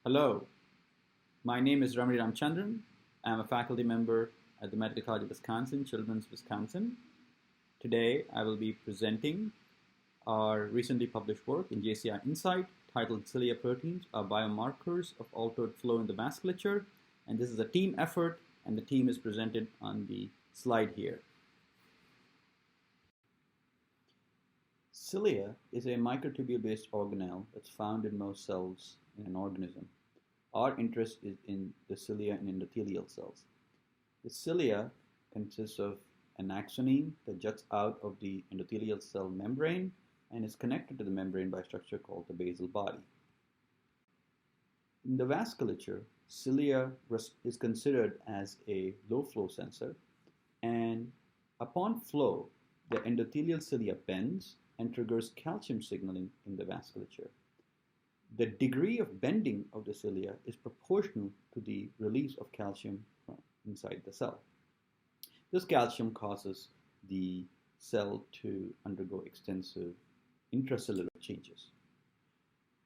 Hello, my name is Ramani Ramchandran. I'm a faculty member at the Medical College of Wisconsin, Children's Wisconsin. Today, I will be presenting our recently published work in JCI Insight titled Cilia Proteins are Biomarkers of Altered Flow in the Vasculature. And this is a team effort, and the team is presented on the slide here. Cilia is a microtubule-based organelle that's found in most cells in an organism. Our interest is in the cilia in endothelial cells. The cilia consists of an axoneme that juts out of the endothelial cell membrane and is connected to the membrane by a structure called the basal body. In the vasculature, cilia is considered as a low-flow sensor, and upon flow, the endothelial cilia bends and triggers calcium signaling in the vasculature. The degree of bending of the cilia is proportional to the release of calcium from inside the cell. This calcium causes the cell to undergo extensive intracellular changes.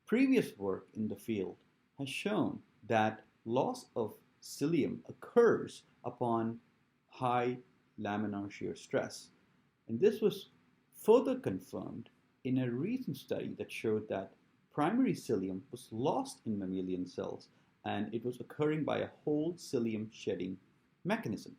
Previous work in the field has shown that loss of cilium occurs upon high laminar shear stress. And this was further confirmed in a recent study that showed that primary cilium was lost in mammalian cells, and it was occurring by a whole cilium shedding mechanism.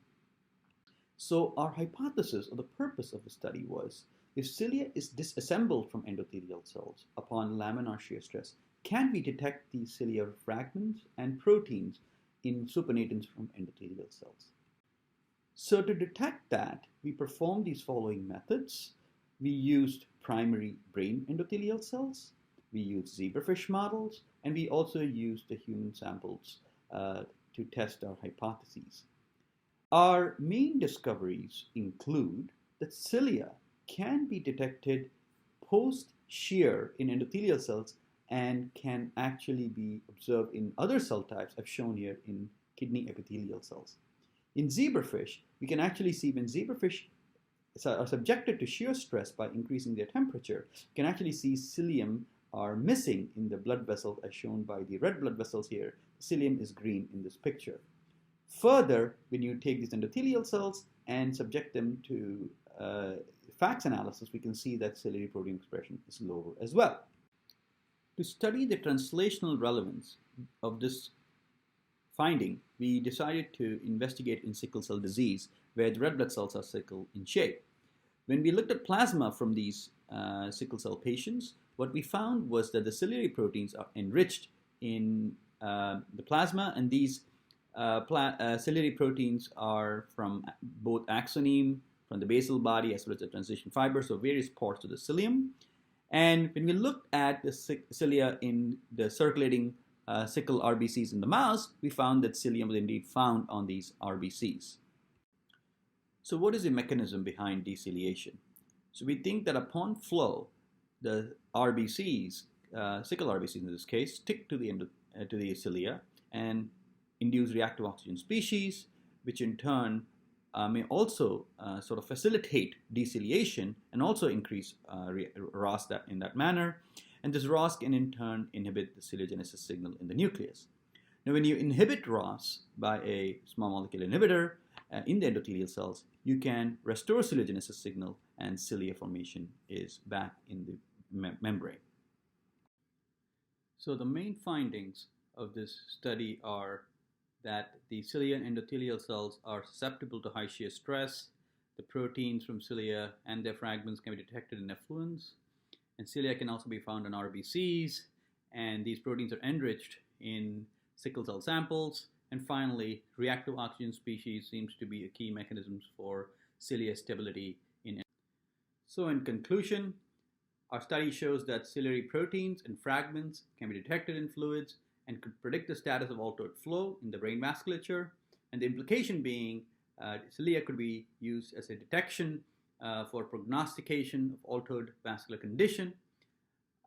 So our hypothesis or the purpose of the study was, if cilia is disassembled from endothelial cells upon laminar shear stress, can we detect these ciliar fragments and proteins in supernatants from endothelial cells? So to detect that, we performed these following methods. We used primary brain endothelial cells, we used zebrafish models, and we also used the human samples to test our hypotheses. Our main discoveries include that cilia can be detected post-shear in endothelial cells and can actually be observed in other cell types, as shown here in kidney epithelial cells. In zebrafish, we can actually see when zebrafish are subjected to shear stress by increasing their temperature, you can actually see cilium are missing in the blood vessels as shown by the red blood vessels here. Cilium is green in this picture. Further, when you take these endothelial cells and subject them to FACS analysis, we can see that ciliary protein expression is lower as well. To study the translational relevance of this finding, we decided to investigate in sickle cell disease, where the red blood cells are sickle in shape. When we looked at plasma from these sickle cell patients, what we found was that the ciliary proteins are enriched in the plasma, and these ciliary proteins are from both axoneme, from the basal body, as well as the transition fibers, so various parts of the cilium. And when we looked at the cilia in the circulating sickle RBCs in the mouse, we found that cilium was indeed found on these RBCs. So what is the mechanism behind deciliation? So we think that upon flow, the RBCs, sickle RBCs in this case, stick to the cilia and induce reactive oxygen species, which in turn may also sort of facilitate deciliation and also increase ROS in that manner. And this ROS can in turn inhibit the ciliogenesis signal in the nucleus. Now, when you inhibit ROS by a small molecule inhibitor in the endothelial cells, you can restore ciliogenesis signal, and cilia formation is back in the membrane. So the main findings of this study are that the cilia and endothelial cells are susceptible to high shear stress. The proteins from cilia and their fragments can be detected in effluents, and cilia can also be found in RBCs, and these proteins are enriched in sickle cell samples. And finally, reactive oxygen species seems to be a key mechanism for cilia stability in. So in conclusion, our study shows that ciliary proteins and fragments can be detected in fluids and could predict the status of altered flow in the brain vasculature. And the implication being cilia could be used as a detection for prognostication of altered vascular condition.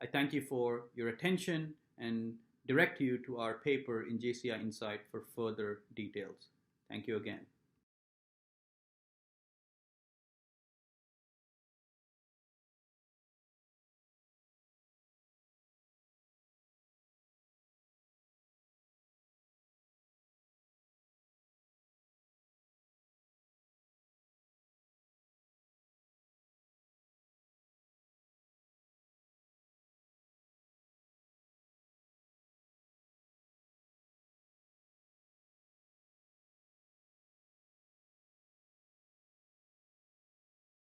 I thank you for your attention and direct you to our paper in JCI Insight for further details. Thank you again.